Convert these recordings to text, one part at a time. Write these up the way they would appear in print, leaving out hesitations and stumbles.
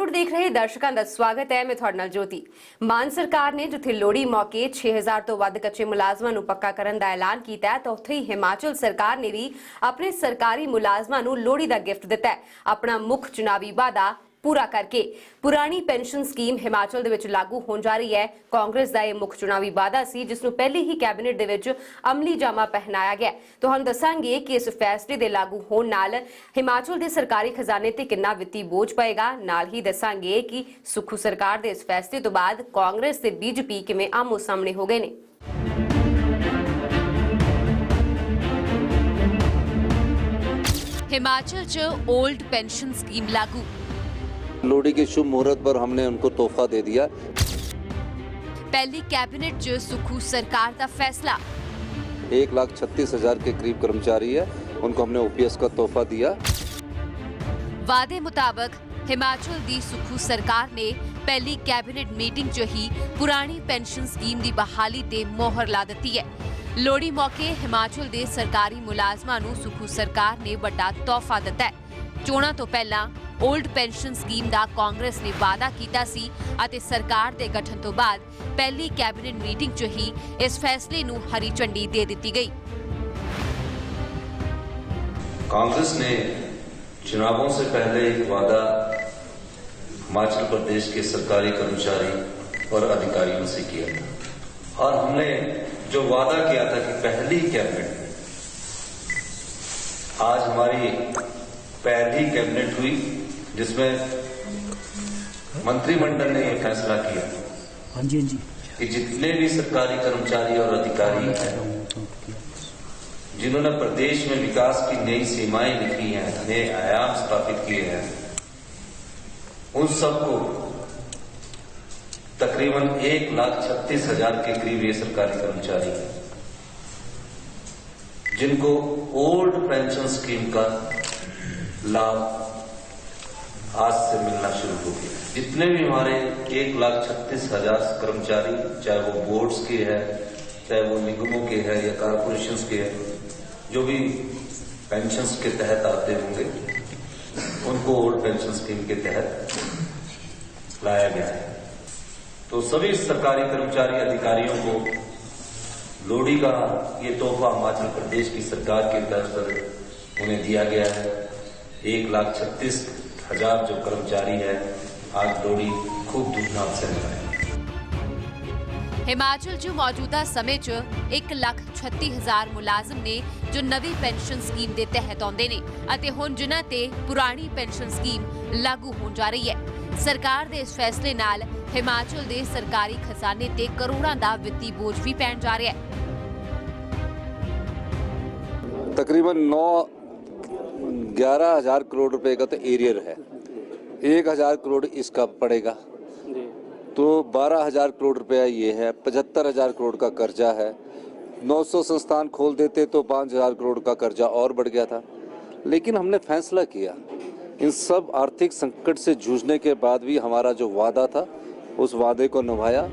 बॉलीवुड देख रहे दर्शकों का स्वागत है। मैं ਤੁਹਾਡੇ ਨਾਲ ज्योति। मान सरकार ने जिथे लोहड़ी मौके 6000 तो वध कच्चे मुलाजमां नूं पक्का करन दा ऐलान कीता है, तो उत्थे ही हिमाचल सरकार ने भी अपने सरकारी मुलाजमां नूं लोहड़ी दा गिफ्ट दिता है। अपना मुख चुनावी वादा पूरा करके पुरानी पेंशन स्कीम हिमाचल दे विच लागू होण जा रही है। कांग्रेस दा यह मुख चुनावी वादा सी, जिसनूं पहले ही कैबिनेट दे विच अमली जामा पहनाया गया। तुहानूं दस्सांगे कि इस फैसले दे लागू होण नाल हिमाचल दे सरकारी खजाने ते किन्ना वित्ती बोझ पएगा। नाल ही दस्सांगे कि सुखू सरकार दे इस फैसले तो बाद कांग्रेस ते बीजेपी किवें आमो सामने हो गए ने। हिमाचल च ओल्ड पेंशन स्कीम लागू। लोहड़ी के शुभ मुहूर्त पर हमने उनको तोहफा दे दिया। पहली कैबिनेट च सुखू सरकार का फैसला। 1,36,000 के करीब कर्मचारी है, उनको हमने ओपीएस का तोहफा दिया। वादे मुताबिक हिमाचल दी सुखू सरकार ने पहली कैबिनेट मीटिंग च ही पुरानी पेंशन स्कीम की बहाली ते मोहर ला दी है। लोहड़ी मौके हिमाचल दे सरकारी मुलाजमां नूं सुखू सरकार ने बड़ा तोहफा दिता है। चोणां तो पहला ओल्ड पेंशन स्कीम का कांग्रेस ने वादा कीता सी अते सरकार के गठन तो बाद पहली कैबिनेट मीटिंग च ही इस फैसले नूं हरी झंडी दे दी गई। कांग्रेस ने चुनावों से पहले एक वादा हिमाचल प्रदेश के सरकारी कर्मचारी और अधिकारियों से किया था, और हमने जो वादा किया था कि पहली कैबिनेट, आज हमारी पहली कैबिनेट हुई जिसमें मंत्रिमंडल ने यह फैसला किया कि जितने भी सरकारी कर्मचारी और अधिकारी हैं जिन्होंने प्रदेश में विकास की नई सीमाएं लिखी हैं, नए आयाम स्थापित किए हैं, उन सबको तकरीबन 1,36,000 के करीब ये सरकारी कर्मचारी हैं जिनको ओल्ड पेंशन स्कीम का लाभ आज से मिलना शुरू हो गया। जितने भी हमारे 1,36,000 कर्मचारी, चाहे वो बोर्ड्स के हैं, चाहे वो निगमों के हैं या कारपोरेशंस के हैं, जो भी पेंशन्स के तहत आते होंगे, उनको ओल्ड पेंशन स्कीम के तहत लाया गया है। तो सभी सरकारी कर्मचारी अधिकारियों को लोहड़ी का ये तोहफा हिमाचल प्रदेश की सरकार की तरफ से उन्हें दिया गया है। 1,36,000 जो कर्मचारी है आज लोहड़ी खूब धूमधाम से मनाएंगे। हिमाचल च मौजूदा समय च 1,36,000 मुलाजम ने जो नवी पेंशन स्कीम के तहत आउंदे ने अते हुण जिन्हां ते पुरानी पेंशन स्कीम लागू होण जा रही है। सरकार दे इस फैसले नाल हिमाचल दे सरकारी खजाने ते करोड़ां दा वित्ती बोझ भी पैण जा रहा है। तकरीबन 11,000 करोड़ रुपए का तो एरियर है, 1,000 करोड़ इसका पड़ेगा, तो 12,000 करोड़ रुपया ये है। 75,000 करोड़ का कर्जा है। 900 संस्थान खोल देते तो 5,000 करोड़ का कर्जा और बढ़ गया था। लेकिन हमने फैसला किया, इन सब आर्थिक संकट से जूझने के बाद भी हमारा जो वादा था उस वादे को निभाया।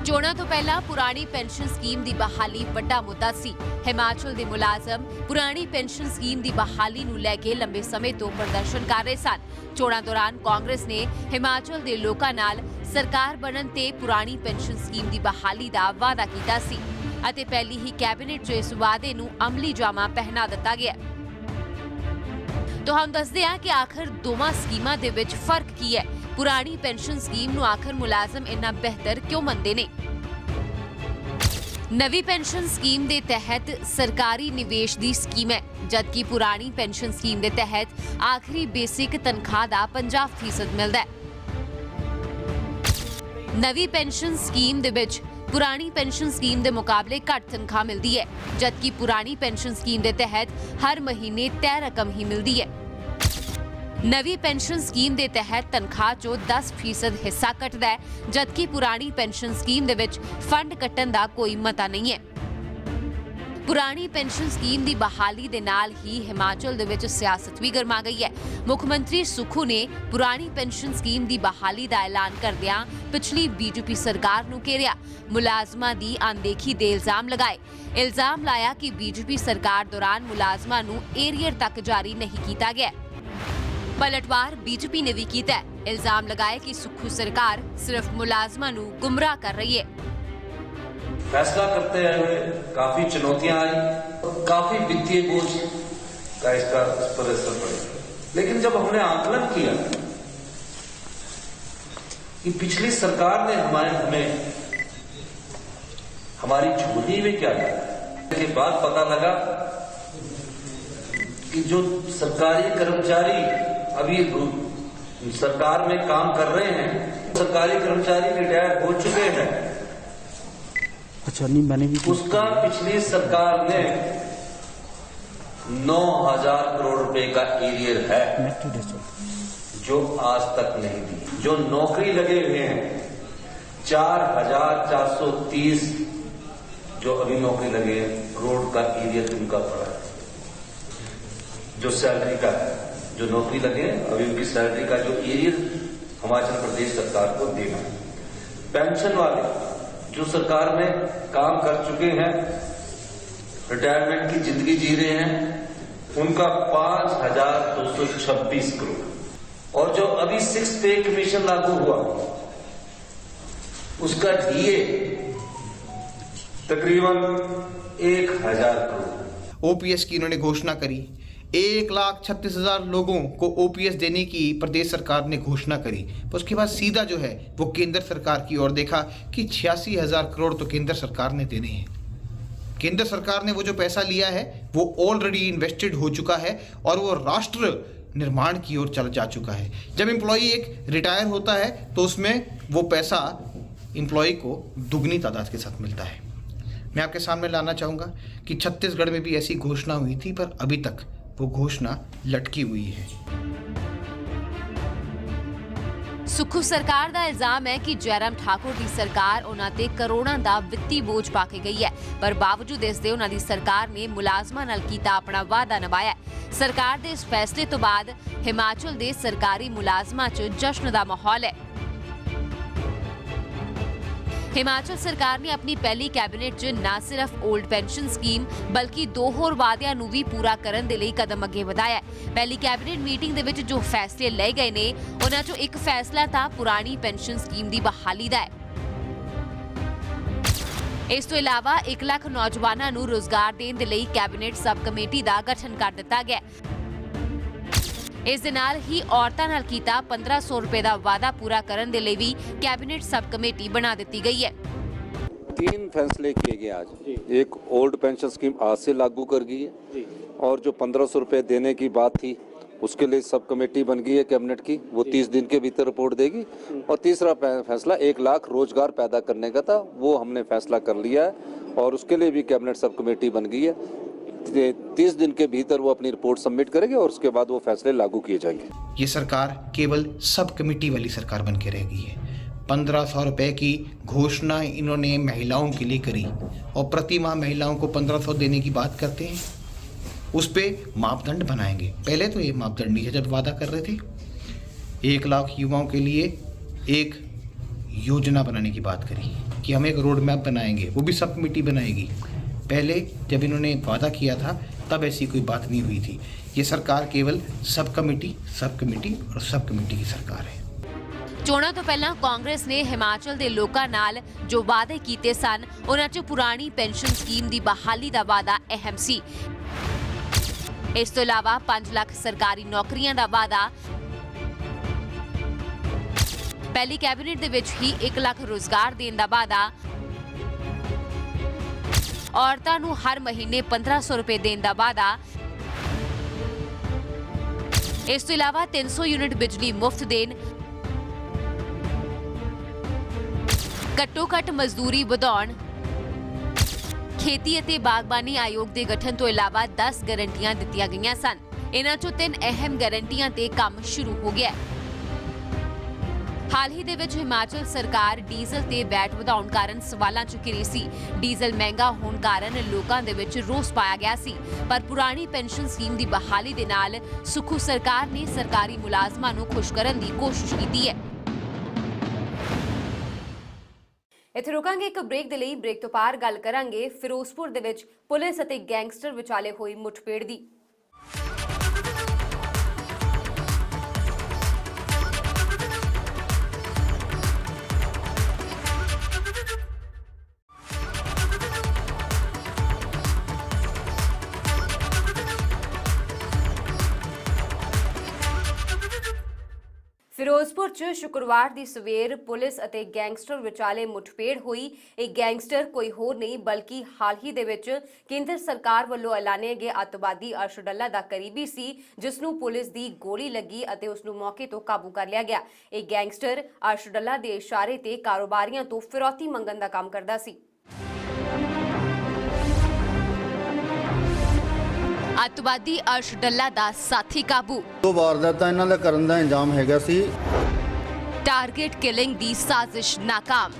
चोणां तो पहला पुरानी पेंशन स्कीम की बहाली बड़ा मुद्दा सी। हिमाचल के मुलाजम पुरानी पेंशन स्कीम की बहाली नूं लैके लंबे समय तो प्रदर्शन कर रहे सन। चोणां दौरान कांग्रेस ने हिमाचल के लोकां नाल सरकार बनन ते पुरानी पेंशन स्कीम की बहाली का वादा कीता सी अते पहली ही कैबिनेट च इस वादे नूं अमली जामा पहना दिता गया। तो हम दसदे हां कि आखिर दोवां स्कीमां दे विच फर्क की है। पुरानी पेंशन स्कीम नूं आखिर मुलाजम इन्ना बेहतर क्यों मनदे ने? नवी पेंशन स्कीम के तहत सरकारी निवेश की स्कीम है, जबकि पुरानी पेंशन स्कीम के तहत आखिरी बेसिक तनख्वाह का 50% मिलता है। नवी पेंशन स्कीम दे विच पुरानी पेंशन स्कीम के मुकाबले घट तनख्वाह मिलती है, जबकि पुरानी पेंशन स्कीम के तहत हर महीने तय रकम ही मिलती है। नवी पेंशन स्कीम के तहत तनख्वाह चो 10% हिस्सा कटदा है, जबकि पुरानी पेंशन स्कीम दे विच फंड कट्टन का कोई मता नहीं है। पुरानी पेंशन स्कीम की बहाली दे नाल ही हिमाचल दे विच सियासत भी गरमा गई है। मुख्यमंत्री सुखू ने पुरानी पेंशन स्कीम की बहाली का ऐलान करदियां पिछली बीजेपी सरकार नूं घेरिया, मुलाजमां दी अनदेखी दे इल्जाम लगाए। इल्जाम लाया कि बीजेपी सरकार दौरान मुलाजमां नूं एरियर तक जारी नहीं किया गया। ਪਲਟਵਾਰ ਬੀਜੇਪੀ ਨੇ ਵੀ ਕੀਤਾ ਹੈ। ਇਲਜ਼ਾਮ ਲਗਾਇਆ ਕਿ ਸੁੱਖੂ ਸਰਕਾਰ ਸਿਰਫ ਮੁਲਾਜ਼ਮਾਂ ਨੂੰ ਗੁੰਮਰਾਹ ਕਰ ਰਹੀ ਹੈ। फैसला करते हुए काफी चुनौतियां आई, काफी वित्तीय बोझ का इसका इस पर असर पड़ेगा। लेकिन जब हमने आकलन किया कि पिछली सरकार ने हमें हमारी झोली में क्या दिया, के बाद पता लगा कि जो सरकारी कर्मचारी अभी सरकार में काम कर रहे हैं, सरकारी कर्मचारी रिटायर हो चुके हैं, अच्छा नहीं मैंने भी उसका पिछली सरकार ने 9,000 करोड़ रुपए का एरियर है जो आज तक नहीं दी। जो नौकरी लगे हुए हैं 4,430 जो अभी नौकरी लगे हैं, करोड़ का एरियर उनका पड़ा है। जो सैलरी का है, जो नौकरी लगे हैं अभी उनकी सैलरी का जो एरियर हिमाचल प्रदेश सरकार को देना है। पेंशन वाले जो सरकार में काम कर चुके हैं, रिटायरमेंट की जिंदगी जी रहे हैं, उनका 5,226 करोड़। और जो अभी 6 पे कमीशन लागू हुआ उसका डीए तकरीबन 1,000 करोड़। ओपीएस की इन्होंने घोषणा करी, 1,36,000 लोगों को ओपीएस देने की प्रदेश सरकार ने घोषणा करी। उसके बाद सीधा जो है वो केंद्र सरकार की ओर देखा कि 86,000 करोड़ तो केंद्र सरकार ने देने हैं। केंद्र सरकार ने वो जो पैसा लिया है वो ऑलरेडी इन्वेस्टेड हो चुका है और वो राष्ट्र निर्माण की ओर चल जा चुका है। जब एम्प्लॉई एक रिटायर होता है तो उसमें वो पैसा एम्प्लॉई को दुगनी तादाद के साथ मिलता है। मैं आपके सामने लाना चाहूँगा कि छत्तीसगढ़ में भी ऐसी घोषणा हुई थी, पर अभी तक वो घोषणा लटकी हुई है। ਸੁੱਖੂ ਸਰਕਾਰ ਦਾ ਇਲਜ਼ਾਮ ਹੈ ਕਿ ਜੈਰਾਮ ਠਾਕੁਰ ਦੀ ਸਰਕਾਰ ਉਹਨਾਂ ਤੇ ਕਰੋੜਾਂ ਦਾ ਵਿੱਤੀ ਬੋਝ ਪਾ ਕੇ ਗਈ ਹੈ, ਪਰ ਬਾਵਜੂਦ ਇਸ ਦੇ ਉਹਨਾਂ ਦੀ ਸਰਕਾਰ ਨੇ ਮੁਲਾਜ਼ਮਾਂ ਨਾਲ ਕੀਤਾ ਆਪਣਾ ਵਾਅਦਾ ਨਿਭਾਇਆ ਹੈ। ਸਰਕਾਰ ਦੇ ਇਸ ਫੈਸਲੇ ਤੋਂ ਬਾਅਦ ਹਿਮਾਚਲ ਦੇ ਸਰਕਾਰੀ ਮੁਲਾਜ਼ਮਾਂ 'ਚ ਜਸ਼ਨ ਦਾ ਮਾਹੌਲ ਹੈ। ਹਿਮਾਚਲ ਸਰਕਾਰ ਨੇ ਆਪਣੀ ਪਹਿਲੀ ਕੈਬਨਿਟ 'ਚ ਨਾ ਸਿਰਫ 올ਡ ਪੈਨਸ਼ਨ ਸਕੀਮ ਬਲਕਿ 2 ਹੋਰ ਵਾਅਦਿਆਂ ਨੂੰ ਵੀ ਪੂਰਾ ਕਰਨ ਦੇ ਲਈ ਕਦਮ ਅੱਗੇ ਵਧਾਇਆ ਹੈ। ਪਹਿਲੀ ਕੈਬਨਿਟ ਮੀਟਿੰਗ ਦੇ ਵਿੱਚ ਜੋ ਫੈਸਲੇ ਲਏ ਗਏ ਨੇ ਉਹਨਾਂ 'ਚੋਂ ਇੱਕ ਫੈਸਲਾ ਤਾਂ ਪੁਰਾਣੀ ਪੈਨਸ਼ਨ ਸਕੀਮ ਦੀ ਬਹਾਲੀ ਦਾ ਹੈ। ਇਸ ਤੋਂ ਇਲਾਵਾ 1 ਲੱਖ ਨੌਜਵਾਨਾਂ ਨੂੰ ਰੋਜ਼ਗਾਰ ਦੇਣ ਦੇ ਲਈ ਕੈਬਨਿਟ ਸਬ ਕਮੇਟੀ ਦਾ ਗਠਨ ਕਰ ਦਿੱਤਾ ਗਿਆ। ਇਸ ਦੇ ਨਾਲ ਹੀ ਔਰਤਾਂ ਨਾਲ ਕੀਤਾ 1500 रुपए ਦਾ ਵਾਅਦਾ ਪੂਰਾ ਕਰਨ ਦੇ ਲਈ ਵੀ कैबिनेट सब कमेटी बना दी गई है। 3 फैसले किए गए आज। एक ओल्ड पेंशन स्कीम आज से लागू कर गई है और जो 1500 रुपए देने की बात थी उसके लिए सब कमेटी बन गई है कैबिनेट की, वो 30 दिन के भीतर रिपोर्ट देगी। और तीसरा फैसला 1 लाख रोजगार पैदा करने का था, वो हमने फैसला कर लिया है और उसके लिए भी कैबिनेट सब कमेटी बन गई है। 30 दिन के भीतर वो अपनी रिपोर्ट सबमिट करेंगे और उसके बाद वो फैसले लागू किए जाएंगे। ये सरकार केवल सब कमेटी वाली सरकार बन के रह गई है। 1500 रुपए की घोषणा इन्होंने महिलाओं के लिए करी और प्रति माह महिलाओं को 1500 देने की बात करते हैं। उस पर मापदंड बनाएंगे। पहले तो ये मापदंड नहीं है, जब वादा कर रहे थे 1 लाख युवाओं के लिए एक योजना बनाने की बात करी कि हम एक रोड मैप बनाएंगे, वो भी सब कमेटी बनाएगी। पहले जब इन्होंने वादा किया था तब ऐसी कोई बात नहीं हुई थी। ये सरकार केवल सब कमेटी और सब कमेटी की सरकार है। ਚੋਣਾਂ ਤੋਂ ਪਹਿਲਾਂ ਕਾਂਗਰਸ ਨੇ ਹਿਮਾਚਲ ਦੇ ਲੋਕਾਂ ਨਾਲ ਜੋ ਵਾਅਦੇ ਕੀਤੇ ਸਨ ਉਹਨਾਂ 'ਚ ਪੁਰਾਣੀ ਪੈਨਸ਼ਨ ਸਕੀਮ ਦੀ ਬਹਾਲੀ ਦਾ ਵਾਅਦਾ ਅਹਿਮ ਸੀ। ਇਸ ਤੋਂ ਇਲਾਵਾ 5 ਲੱਖ ਸਰਕਾਰੀ ਨੌਕਰੀਆਂ ਦਾ ਵਾਅਦਾ, ਪਹਿਲੀ ਕੈਬਨਿਟ ਦੇ ਵਿੱਚ ਹੀ 1 ਲੱਖ ਰੋਜ਼ਗਾਰ ਦੇਣ ਦਾ ਵਾਅਦਾ, ਔਰਤਾਂ ਨੂੰ ਹਰ ਮਹੀਨੇ 1500 ਰੁਪਏ ਦੇਣ ਦਾ ਵਾਅਦਾ, ਇਸ ਤੋਂ ਇਲਾਵਾ 300 ਯੂਨਿਟ ਬਿਜਲੀ ਮੁਫਤ ਦੇਣ, ਘੱਟੋ-ਘੱਟ ਮਜ਼ਦੂਰੀ ਵਧਾਉਣ, ਖੇਤੀ ਅਤੇ ਬਾਗਬਾਨੀ ਆਯੋਗ ਦੇ ਗਠਨ ਤੋਂ ਇਲਾਵਾ 10 ਗਾਰੰਟੀਆਂ ਦਿੱਤੀਆਂ ਗਈਆਂ ਸਨ। ਇਹਨਾਂ 'ਚੋਂ 3 ਅਹਿਮ ਗਾਰੰਟੀਆਂ ਤੇ ਕੰਮ ਸ਼ੁਰੂ ਹੋ ਗਿਆ ਹੈ। ਹਾਲ ਹੀ ਦੇ ਵਿੱਚ ਹਿਮਾਚਲ ਸਰਕਾਰ ਡੀਜ਼ਲ ਤੇ ਵੈਟ ਵਧਾਉਣ ਕਾਰਨ ਸਵਾਲਾਂ 'ਚ ਘਿਰੀ ਸੀ। ਡੀਜ਼ਲ ਮਹਿੰਗਾ ਹੋਣ ਕਾਰਨ ਲੋਕਾਂ ਦੇ ਵਿੱਚ ਰੋਸ ਪਾਇਆ ਗਿਆ ਸੀ, ਪਰ ਪੁਰਾਣੀ ਪੈਨਸ਼ਨ ਸਕੀਮ ਦੀ ਬਹਾਲੀ ਦੇ ਨਾਲ ਸੁੱਖੂ ਸਰਕਾਰ ਨੇ ਸਰਕਾਰੀ ਮੁਲਾਜ਼ਮਾਂ ਨੂੰ ਖੁਸ਼ ਕਰਨ ਦੀ ਕੋਸ਼ਿਸ਼ ਕੀਤੀ ਹੈ। ਇੱਥੇ ਰੁਕਾਂਗੇ ਇੱਕ ਬ੍ਰੇਕ ਦੇ ਲਈ। ਬ੍ਰੇਕ ਤੋਂ ਪਾਰ ਗੱਲ ਕਰਾਂਗੇ ਫਿਰੋਜ਼ਪੁਰ ਦੇ ਵਿੱਚ ਪੁਲਿਸ ਅਤੇ ਗੈਂਗਸਟਰ ਵਿਚਾਲੇ ਹੋਈ ਮੁੱਠਭੇੜ ਦੀ। ਫਿਰੋਜ਼ਪੁਰ 'ਚ ਸ਼ੁੱਕਰਵਾਰ ਦੀ ਸਵੇਰ ਪੁਲਿਸ ਅਤੇ ਗੈਂਗਸਟਰ ਵਿਚਾਲੇ ਮੁਠਭੇੜ ਹੋਈ। ਇਹ ਗੈਂਗਸਟਰ ਕੋਈ ਹੋਰ ਨਹੀਂ ਬਲਕਿ ਹਾਲ ਹੀ ਦੇ ਵਿੱਚ ਕੇਂਦਰ ਸਰਕਾਰ ਵੱਲੋਂ ਐਲਾਨੇ ਗਏ ਅੱਤਵਾਦੀ ਅਰਸ਼ ਡੱਲਾ ਦਾ ਕਰੀਬੀ ਸੀ, ਜਿਸ ਨੂੰ ਪੁਲਿਸ ਦੀ ਗੋਲੀ ਲੱਗੀ ਅਤੇ ਉਸ ਨੂੰ ਮੌਕੇ ਤੋਂ ਕਾਬੂ ਕਰ ਲਿਆ ਗਿਆ। ਇਹ ਗੈਂਗਸਟਰ ਅਰਸ਼ ਡੱਲਾ ਦੇ ਇਸ਼ਾਰੇ ਤੇ ਕਾਰੋਬਾਰੀਆਂ ਤੋਂ ਫਿਰੌਤੀ ਮੰਗਣ ਦਾ ਕੰਮ ਕਰਦਾ ਸੀ। ਅੱਤਵਾਦੀ ਅਰਸ਼ ਡੱਲਾ ਦਾ ਸਾਥੀ ਕਾਬੂ। ਦੋ ਵਾਰਦਾਤਾਂ ਇਹਨਾਂ ਦਾ ਕਰਨ ਦਾ ਇੰਜਾਮ ਹੈਗਾ ਸੀ। ਟਾਰਗੇਟ ਕਿਲਿੰਗ ਦੀ ਸਾਜ਼ਿਸ਼ ਨਾਕਾਮ।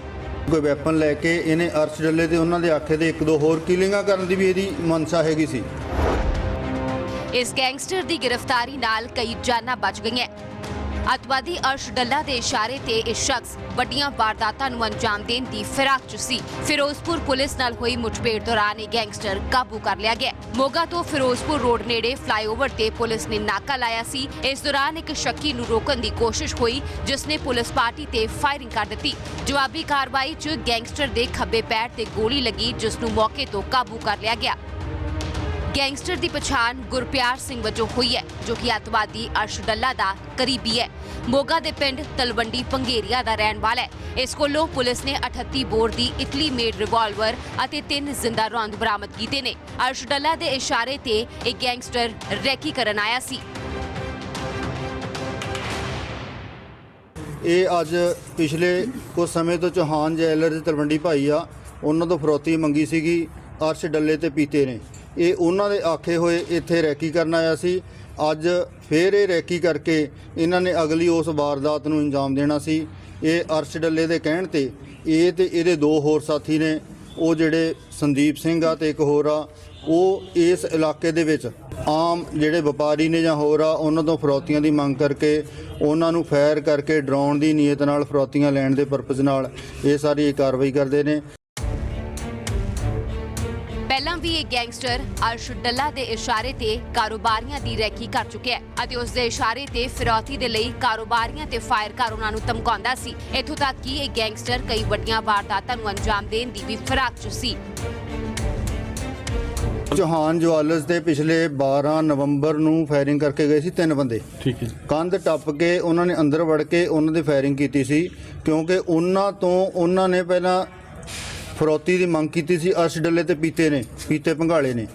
ਕੋਈ ਵੈਪਨ ਲੈ ਕੇ ਇਹਨੇ ਅਰਸ਼ ਡੱਲੇ ਤੇ ਉਹਨਾਂ ਦੇ ਆਖੇ ਤੇ 1-2 ਹੋਰ ਕਿਲਿੰਗਾਂ ਕਰਨ ਦੀ ਵੀ ਇਹਦੀ ਮਨਸ਼ਾ ਹੈਗੀ ਸੀ। ਇਸ ਗੈਂਗਸਟਰ ਦੀ ਗ੍ਰਿਫਤਾਰੀ ਨਾਲ ਕਈ ਜਾਨਾਂ ਬਚ ਗਈਆਂ। ਅੱਤਵਾਦੀ ਅਰਸ਼ ਡੱਲਾ ਦੇ ਇਸ਼ਾਰੇ ਤੇ ਇਹ ਸ਼ਖਸ ਵੱਡੀਆਂ ਵਾਰਦਾਤਾਂ ਨੂੰ ਅੰਜਾਮ ਦੇਣ ਦੀ ਫਿਰਾਕ 'ਚ ਸੀ। ਫਿਰੋਜ਼ਪੁਰ ਪੁਲਿਸ ਨਾਲ ਹੋਈ ਮੁਠਭੇੜ ਦੌਰਾਨ ਇਹ ਗੈਂਗਸਟਰ ਕਾਬੂ ਕਰ ਲਿਆ ਗਿਆ। ਮੋਗਾ ਤੋਂ ਫਿਰੋਜ਼ਪੁਰ ਰੋਡ ਨੇੜੇ ਫਲਾਈਓਵਰ ਤੇ ਪੁਲਿਸ ਨੇ ਨਾਕਾ ਲਾਇਆ ਸੀ। ਇਸ ਦੌਰਾਨ ਇੱਕ ਸ਼ੱਕੀ ਨੂੰ ਰੋਕਣ ਦੀ ਕੋਸ਼ਿਸ਼ ਹੋਈ, ਜਿਸ ਨੇ ਪੁਲਿਸ ਪਾਰਟੀ ਤੇ ਫਾਇਰਿੰਗ ਕਰ ਦਿੱਤੀ। ਜਵਾਬੀ ਕਾਰਵਾਈ 'ਚ ਗੈਂਗਸਟਰ ਦੇ ਖੱਬੇ ਪੈਰ ਤੇ ਗੋਲੀ ਲੱਗੀ, ਜਿਸ ਨੂੰ ਮੌਕੇ ਤੋਂ ਕਾਬੂ ਕਰ ਲਿਆ ਗਿਆ। ਗੈਂਗਸਟਰ ਦੀ ਪਛਾਣ ਗੁਰਪਿਆਰ ਸਿੰਘ ਵਜੋਂ ਹੋਈ ਹੈ, ਜੋ ਕਿ ਅੱਤਵਾਦੀ ਅਰਸ਼ ਡੱਲਾ ਦਾ ਕਰੀਬੀ ਹੈ। ਮੋਗਾ ਦੇ ਪਿੰਡ ਤਲਵੰਡੀ ਪੰਗੇਰੀਆ ਦਾ ਰਹਿਣ ਵਾਲਾ ਹੈ। ਇਸ ਕੋਲੋਂ ਪੁਲਿਸ ਨੇ 38 ਬੋਰ ਦੀ ਇਟਲੀ ਮੇਡ ਰਿਵਾਲਵਰ ਅਤੇ 3 ਜ਼ਿੰਦਾ ਰੌਂਦ ਬਰਾਮਦ ਕੀਤੇ ਨੇ। ਅਰਸ਼ ਡੱਲਾ ਦੇ ਇਸ਼ਾਰੇ ਤੇ ਇਹ ਗੈਂਗਸਟਰ ਰੈਕੀ ਕਰਨ ਆਇਆ ਸੀ। ਇਹ ਅੱਜ ਪਿਛਲੇ ਕੁਝ ਸਮੇਂ ਤੋਂ ਚੌਹਾਨ ਜੈਲਰ ਦੇ ਤਲਵੰਡੀ ਭਾਈ ਆ, ਉਹਨਾਂ ਤੋਂ ਫਰੌਤੀ ਮੰਗੀ ਸੀਗੀ ਅਰਸ਼ ਡੱਲੇ ਤੇ ਪੀਤੇ ਨੇ। ਇਹ ਉਹਨਾਂ ਦੇ ਆਖੇ ਹੋਏ ਇੱਥੇ ਰੈਕੀ ਕਰਨ ਆਇਆ ਸੀ। ਅੱਜ ਫੇਰ ਇਹ ਰੈਕੀ ਕਰਕੇ ਇਹਨਾਂ ਨੇ ਅਗਲੀ ਉਸ ਵਾਰਦਾਤ ਨੂੰ ਅੰਜਾਮ ਦੇਣਾ ਸੀ। ਇਹ ਅਰਸ਼ ਡੱਲੇ ਦੇ ਕਹਿਣ ਤੇ ਇਹ ਤੇ ਇਹਦੇ 2 ਹੋਰ ਸਾਥੀ ਨੇ, ਉਹ ਜਿਹੜੇ ਸੰਦੀਪ ਸਿੰਘ ਆ ਤੇ ਇੱਕ ਹੋਰ ਆ, ਉਹ ਇਸ ਇਲਾਕੇ ਦੇ ਵਿੱਚ ਆਮ ਜਿਹੜੇ ਵਪਾਰੀ ਨੇ ਜਾਂ ਹੋਰ ਆ, ਉਹਨਾਂ ਤੋਂ ਫਰੌਤੀਆਂ ਦੀ ਮੰਗ ਕਰਕੇ ਉਹਨਾਂ ਨੂੰ ਫਾਇਰ ਕਰਕੇ ਡਰਾਉਣ ਦੀ ਨੀਅਤ ਨਾਲ ਫਰੌਤੀਆਂ ਲੈਣ ਦੇ ਪਰਪਸ ਨਾਲ ਇਹ ਸਾਰੀ ਕਾਰਵਾਈ ਕਰਦੇ ਨੇ। ਪਹਿਲਾਂ ਵੀ ਇਹ ਗੈਂਗਸਟਰ ਅਰਸ਼ ਡੱਲਾ ਦੇ ਇਸ਼ਾਰੇ ਤੇ ਕਾਰੋਬਾਰੀਆਂ ਦੀ ਰੈਕੀ ਕਰ ਚੁੱਕਿਆ ਹੈ ਅਤੇ ਉਸ ਦੇ ਇਸ਼ਾਰੇ ਤੇ ਫਿਰੌਤੀ ਦੇ ਲਈ ਕਾਰੋਬਾਰੀਆਂ ਤੇ ਫਾਇਰ ਕਰ ਉਹਨਾਂ ਨੂੰ ਧਮਕਾਉਂਦਾ ਸੀ। ਇੱਥੋਂ ਤੱਕ ਕਿ ਇਹ ਗੈਂਗਸਟਰ ਕਈ ਵੱਡੀਆਂ ਵਾਰਦਾਤਾਂ ਨੂੰ ਅੰਜਾਮ ਦੇਣ ਦੀ ਵੀ ਫਿਰਾਕ 'ਚ ਸੀ। ਚੌਹਾਨ ਜਵਾਲਸ ਦੇ ਪਿਛਲੇ 12 ਨਵੰਬਰ ਨੂੰ ਫਾਇਰਿੰਗ ਕਰਕੇ ਗਏ ਸੀ 3 ਬੰਦੇ। ਠੀਕ ਹੈ। ਕੰਧ ਟੱਪ ਕੇ ਉਹਨਾਂ ਨੇ ਅੰਦਰ ਵੜ ਕੇ ਉਹਨਾਂ ਦੀ ਫਾਇਰਿੰਗ ਕੀਤੀ ਸੀ, ਕਿਉਂਕਿ ਉਹਨਾਂ ਨੇ ਪਹਿਲਾਂ ਫਰੌਤੀ ਦੀ ਮੰਗ ਕੀਤੀ ਸੀ। ਅਰਸ਼ ਡੱਲੇ ਤੇ ਪੀਤੇ ਭੰਗਾਲੇ ਨੇ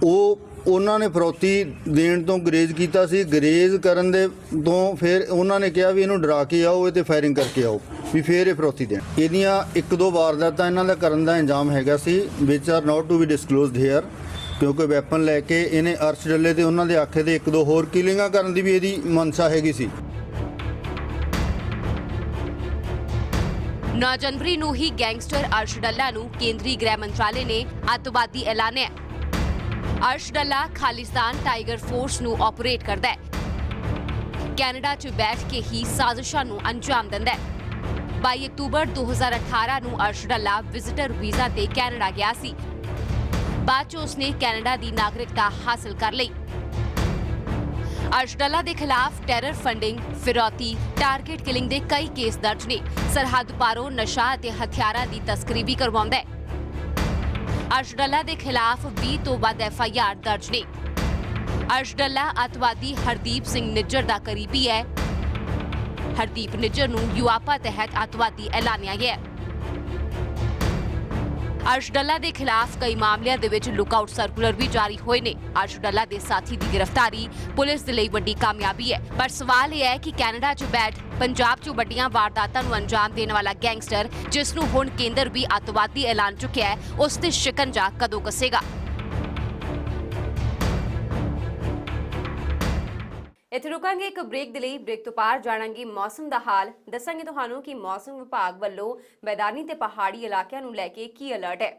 ਉਹਨਾਂ ਨੇ ਫਰੌਤੀ ਦੇਣ ਤੋਂ ਗਰੇਜ਼ ਕੀਤਾ ਸੀ। ਗਰੇਜ਼ ਕਰਨ ਦੇ ਤੋਂ ਫਿਰ ਉਹਨਾਂ ਨੇ ਕਿਹਾ ਵੀ ਇਹਨੂੰ ਡਰਾ ਕੇ ਆਓ, ਇਹ ਤੇ ਫਾਇਰਿੰਗ ਕਰਕੇ ਆਓ, ਵੀ ਫਿਰ ਇਹ ਫਰੌਤੀ ਦੇਣ। ਇਹਦੀਆਂ 1-2 ਵਾਰਦਾਤਾਂ ਇਹਨਾਂ ਦਾ ਕਰਨ ਦਾ ਇੰਜਾਮ ਹੈਗਾ ਸੀ, which are not to be disclosed here, ਕਿਉਂਕਿ ਵੈਪਨ ਲੈ ਕੇ ਇਹਨੇ ਅਰਸ਼ ਡੱਲੇ ਤੇ ਉਹਨਾਂ ਦੇ ਆਖੇ ਤੇ 1-2 ਹੋਰ ਕਿਲਿੰਗਾਂ ਕਰਨ ਦੀ ਵੀ ਇਹਦੀ ਮਨਸ਼ਾ ਹੈਗੀ ਸੀ। 9 ਜਨਵਰੀ ਨੂੰ ਹੀ ਗੈਂਗਸਟਰ ਅਰਸ਼ ਡੱਲਾ ਨੂੰ ਕੇਂਦਰੀ ਗ੍ਰਹਿ ਮੰਤਰਾਲੇ ਨੇ ਅੱਤਵਾਦੀ ਐਲਾਨਿਆ। ਅਰਸ਼ ਡੱਲਾ ਖਾਲਿਸਤਾਨ ਟਾਈਗਰ ਫੋਰਸ ਨੂੰ ਆਪਰੇਟ ਕਰਦਾ ਹੈ। ਕੈਨੇਡਾ 'ਚ ਬੈਠ ਕੇ ਹੀ ਸਾਜ਼ਿਸ਼ਾਂ ਨੂੰ ਅੰਜਾਮ ਦਿੰਦਾ ਹੈ। 22 ਅਕਤੂਬਰ 2018 ਨੂੰ ਅਰਸ਼ ਡੱਲਾ ਵਿਜ਼ਿਟਰ ਵੀਜ਼ਾ ਤੇ ਕੈਨੇਡਾ ਗਿਆ ਸੀ। ਬਾਅਦ 'ਚ ਉਸਨੇ ਕੈਨੇਡਾ ਦੀ ਨਾਗਰਿਕਤਾ ਹਾਸਲ ਕਰ ਲਈ। ਅਰਸ਼ ਡੱਲਾ ਦੇ ਖਿਲਾਫ ਟੈਰਰ ਫੰਡਿੰਗ, ਫਿਰੌਤੀ, ਟਾਰਗੇਟ ਕਿਲਿੰਗ ਦੇ ਕਈ ਕੇਸ ਦਰਜ ਨੇ। ਸਰਹੱਦ ਪਾਰੋਂ ਨਸ਼ਾ ਅਤੇ ਹਥਿਆਰਾਂ ਦੀ ਤਸਕਰੀ ਵੀ ਕਰਵਾਉਂਦਾ ਹੈ। ਅਰਸ਼ ਡੱਲਾ ਦੇ ਖਿਲਾਫ 20 ਤੋਂ ਵੱਧ FIR ਦਰਜ ਨੇ। ਅਰਸ਼ ਡੱਲਾ ਅੱਤਵਾਦੀ ਹਰਦੀਪ ਸਿੰਘ ਨਿੱਜਰ ਦਾ ਕਰੀਬੀ ਹੈ। ਹਰਦੀਪ ਨਿੱਜਰ ਨੂੰ ਯੂਆਪਾ ਤਹਿਤ ਅੱਤਵਾਦੀ ਐਲਾਨਿਆ ਗਿਆ। ਅਰਸ਼ ਡੱਲਾ ਦੇ ਖਿਲਾਫ ਕਈ ਮਾਮਲਿਆਂ ਦੇ ਵਿੱਚ ਲੁੱਕਆਊਟ ਸਰਕੂਲਰ ਵੀ ਜਾਰੀ ਹੋਏ ਨੇ। ਅਰਸ਼ ਡੱਲਾ ਦੇ ਸਾਥੀ ਦੀ ਗ੍ਰਿਫਤਾਰੀ ਪੁਲਿਸ ਦੇ ਲਈ ਵੱਡੀ ਕਾਮਯਾਬੀ ਹੈ, ਪਰ ਸਵਾਲ ਇਹ ਹੈ ਕਿ ਕੈਨੇਡਾ 'ਚ ਬੈਠ ਪੰਜਾਬ 'ਚ ਵੱਡੀਆਂ ਵਾਰਦਾਤਾਂ ਨੂੰ ਅੰਜਾਮ ਦੇਣ ਵਾਲਾ ਗੈਂਗਸਟਰ, ਜਿਸ ਨੂੰ ਹੁਣ ਕੇਂਦਰ ਵੀ ਅੱਤਵਾਦੀ ਐਲਾਨ ਚੁੱਕਿਆ ਹੈ, ਉਸ ਤੇ ਸ਼ਿਕੰਜਾ ਕਦੋਂ ਕੱਸੇਗਾ। ਇੱਥੇ ਰੁਕਾਂਗੇ ਇੱਕ ਬ੍ਰੇਕ ਦੇ ਲਈ। ਬ੍ਰੇਕ ਤੋਂ ਪਾਰ ਜਾਣਾਂਗੇ ਮੌਸਮ ਦਾ ਹਾਲ। ਦੱਸਾਂਗੇ ਤੁਹਾਨੂੰ ਕਿ ਮੌਸਮ ਵਿਭਾਗ ਵੱਲੋਂ ਮੈਦਾਨੀ ਤੇ ਪਹਾੜੀ ਇਲਾਕਿਆਂ ਨੂੰ ਲੈ ਕੇ ਕੀ ਅਲਰਟ ਹੈ।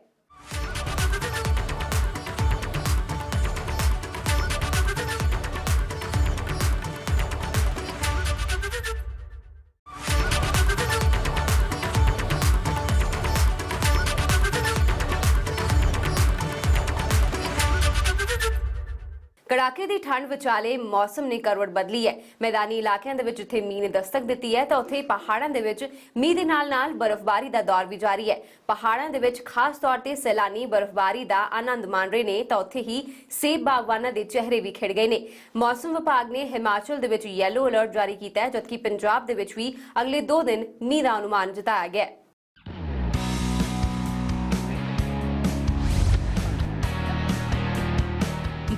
ਕੜਾਕੇ ਦੀ ਠੰਡ ਵਿਚਾਲੇ ਮੌਸਮ ਨੇ ਕਰਵਟ ਬਦਲੀ ਹੈ। ਮੈਦਾਨੀ ਇਲਾਕਿਆਂ ਦੇ ਵਿੱਚ ਜਿੱਥੇ ਮੀਂਹ ਨੇ ਦਸਤਕ ਦਿੱਤੀ ਹੈ ਤਾਂ ਉੱਥੇ ਪਹਾੜਾਂ ਦੇ ਵਿੱਚ ਮੀਂਹ ਦੇ ਨਾਲ ਬਰਫ਼ਬਾਰੀ ਦਾ ਦੌਰ ਵੀ ਜਾਰੀ ਹੈ। ਪਹਾੜਾਂ ਦੇ ਵਿੱਚ ਖਾਸ ਤੌਰ ਤੇ ਸੈਲਾਨੀ ਬਰਫ਼ਬਾਰੀ ਦਾ ਆਨੰਦ ਮਾਣ ਰਹੇ ਨੇ ਤਾਂ ਉੱਥੇ ਹੀ ਸੇਬ ਬਾਗਵਾਨਾਂ ਦੇ ਚਿਹਰੇ ਵੀ ਖਿੜ ਗਏ ਨੇ। ਮੌਸਮ ਵਿਭਾਗ ਨੇ ਹਿਮਾਚਲ ਦੇ ਵਿੱਚ ਯੈਲੋ ਅਲਰਟ ਜਾਰੀ ਕੀਤਾ ਹੈ, ਜਦਕਿ ਪੰਜਾਬ ਦੇ ਵਿੱਚ ਵੀ ਅਗਲੇ 2 ਦਿਨ ਮੀਂਹ ਦਾ ਅਨੁਮਾਨ ਜਤਾਇਆ ਗਿਆ ਹੈ।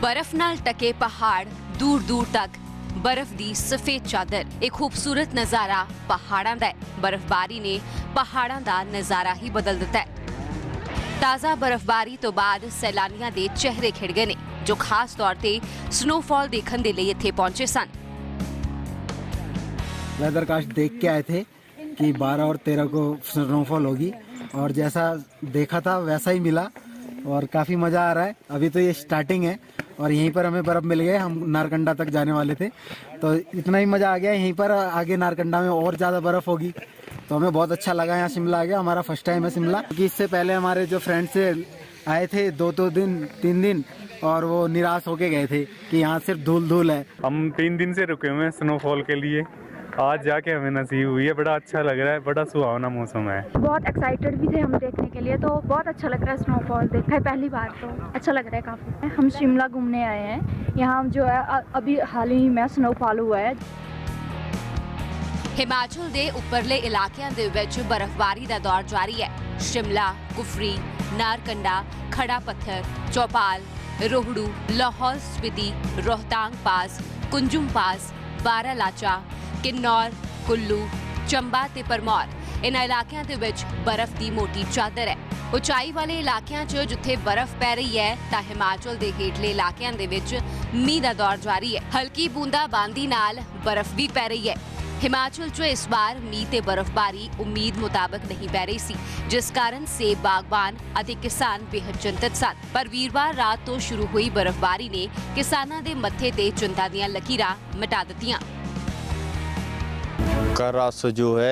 बर्फ नाल टके पहाड़, दूर दूर तक बर्फ दी सफेद चादर। एक खूबसूरत नज़ारा पहाड़ां दा है। बर्फबारी ने पहाड़ां दा नज़ारा ही बदल दिता है। ताज़ा बर्फबारी तो बाद सैलानियां दे चेहरे खिड़ गए ने, जो खास तौर ते स्नोफॉल देखने दे लई इत्थे पहुंचे सन। वेदरकास्ट देख के आए थे कि 12 और 13 को स्नोफॉल होगी और जैसा देखा था वैसा ही मिला और काफ़ी मज़ा आ रहा है। अभी तो ये स्टार्टिंग है और यहीं पर हमें बर्फ़ मिल गए। हम नारकंडा तक जाने वाले थे तो इतना ही मज़ा आ गया। यहीं पर आगे नारकंडा में और ज़्यादा बर्फ़ होगी तो हमें बहुत अच्छा लगा। यहाँ शिमला आ गया, हमारा फर्स्ट टाइम है शिमला। क्योंकि इससे पहले हमारे जो फ्रेंड्स आए थे 2 दिन 3 दिन और वो निराश होके गए थे कि यहाँ सिर्फ धूल धूल है। हम 3 दिन से रुके हुए हैं स्नोफॉल के लिए, आज जाके हमें नसीब हुई है। बड़ा अच्छा लग रहा है, बड़ा सुहावना मौसम है। बहुत एक्साइटेड भी थे हम देखने के लिए, तो बहुत अच्छा लग रहा है। स्नोफॉल देखा है पहली बार तो अच्छा लग रहा है काफ़ी। हम शिमला घूमने आए हैं, यहाँ जो है अभी हाल ही में स्नोफॉल हुआ है। हिमाचल दे उपरले इलाकिਆਂ ਦੇ ਵਿੱਚ ਬਰਫ਼ਬਾਰੀ ਦਾ ਦੌਰ ਜਾਰੀ ਹੈ। शिमला, कुफरी, नारकंडा, खड़ा पत्थर, चौपाल, रोहड़ू, लाहौल स्पीति, रोहतांग पास, कुंजुम पास, बारालाचा, किन्नौर, कुल्लू, चंबा ते परमौर इन्हां इलाकिਆਂ ਦੇ ਵਿੱਚ ਬਰਫ਼ ਦੀ ਮੋਟੀ ਚਾਦਰ ਹੈ। ਉਚਾਈ ਵਾਲੇ ਇਲਾਕਿਆਂ 'ਚ ਜਿੱਥੇ ਬਰਫ਼ ਪੈ ਰਹੀ ਹੈ ਤਾਂ ਹਿਮਾਚਲ ਦੇ ਹੇਠਲੇ ਇਲਾਕਿਆਂ ਦੇ ਵਿੱਚ ਮੀਂਹ ਦਾ ਦੌਰ ਜਾਰੀ ਹੈ। ਹਲਕੀ ਬੂੰਦਾਬਾਂਦੀ ਨਾਲ ਬਰਫ਼ ਵੀ ਪੈ ਰਹੀ ਹੈ। हिमाचल 'ਚ ਇਸ ਵਾਰ ਮੀਂਹ ਤੇ ਬਰਫ਼ਬਾਰੀ ਉਮੀਦ ਮੁਤਾਬਕ ਨਹੀਂ ਪੈ ਰਹੀ ਸੀ, ਜਿਸ ਕਾਰਨ ਸੇਬ ਬਾਗਬਾਨ ਅਤੇ ਕਿਸਾਨ ਬੇहद ਚਿੰਤਤ ਸਨ। ਪਰ ਵੀਰਵਾਰ ਰਾਤ ਤੋਂ ਸ਼ੁਰੂ ਹੋਈ ਬਰਫ਼ਬਾਰੀ ਨੇ ਕਿਸਾਨਾਂ ਦੇ ਮੱਥੇ ਤੇ ਚਿੰਤਾ ਦੀਆਂ ਲਕੀਰਾਂ ਮਿਟਾ ਦਿੱਤੀਆਂ। कल रात से जो है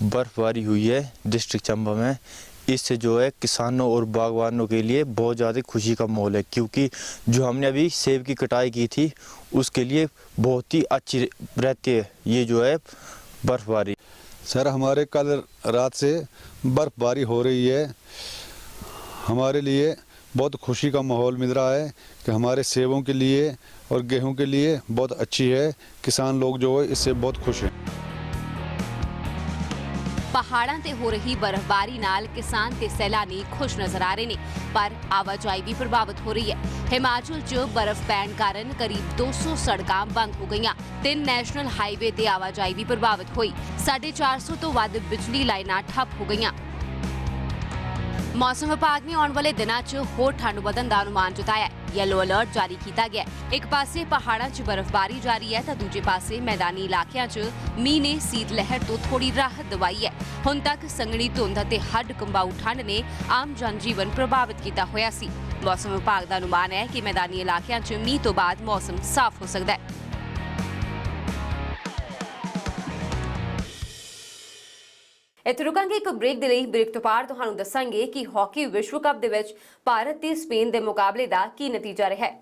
बर्फबारी हुई है डिस्ट्रिक्ट चंबा में, इससे जो है किसानों और बागवानों के लिए बहुत ज़्यादा खुशी का माहौल है, क्योंकि जो हमने अभी सेब की कटाई की थी उसके लिए बहुत ही अच्छी रहती है ये जो है बर्फबारी। सर हमारे कल रात से बर्फबारी हो रही है, हमारे लिए बहुत खुशी का माहौल मिल रहा है कि हमारे सेबों के लिए और गेहूं के लिए बहुत अच्छी है। किसान लोग जो है इससे बहुत खुश हैं। ਪਹਾੜਾਂ ਤੇ ਹੋ ਰਹੀ ਬਰਫ਼ਬਾਰੀ ਨਾਲ ਕਿਸਾਨ ਤੇ ਸੈਲਾਨੀ ਖੁਸ਼ ਨਜ਼ਰ ਆ ਰਹੇ ਨੇ, ਪਰ ਆਵਾਜਾਈ ਵੀ ਪ੍ਰਭਾਵਿਤ ਹੋ ਰਹੀ ਹੈ। ਹਿਮਾਚਲ 'ਚ ਬਰਫ਼ ਪੈਣ ਕਾਰਨ ਕਰੀਬ 200 ਸੜਕਾਂ ਬੰਦ ਹੋ ਗਈਆਂ। 3 ਨੈਸ਼ਨਲ ਹਾਈਵੇ ਤੇ ਆਵਾਜਾਈ ਵੀ ਪ੍ਰਭਾਵਿਤ ਹੋਈ। 450 ਤੋਂ ਵੱਧ ਬਿਜਲੀ ਲਾਈਨਾਂ ਠੱਪ ਹੋ ਗਈਆਂ। मौसम विभाग ने आने वाले दिनों च होर ठंड ਵਧਣ ਦਾ ਅਨੁਮਾਨ ਜਤਾਇਆ ਹੈ। येलो अलर्ट जारी किया गया है। एक पासे पहाड़ों च बर्फबारी जारी है तो दूजे पासे मैदानी इलाकों च मीह ने शीत लहर तो थोड़ी राहत दवाई है। हुण तक संघनी धुंध ते हड कंबाऊ ठंड ने आम जनजीवन प्रभावित किया होया सी। मौसम विभाग का अनुमान है कि मैदानी इलाकों च मीह तो बाद मौसम साफ हो सकता है। ਇੱਥੇ ਰੁਕਾਂਗੇ ਇੱਕ ਬ੍ਰੇਕ ਦੇ ਲਈ। ਬ੍ਰੇਕ ਤੋਂ ਬਾਅਦ ਤੁਹਾਨੂੰ ਦੱਸਾਂਗੇ ਕਿ ਹਾਕੀ ਵਿਸ਼ਵ ਕੱਪ ਦੇ ਵਿੱਚ ਭਾਰਤ ਤੇ ਸਪੇਨ ਦੇ ਮੁਕਾਬਲੇ ਦਾ ਕੀ ਨਤੀਜਾ ਰਿਹਾ ਹੈ।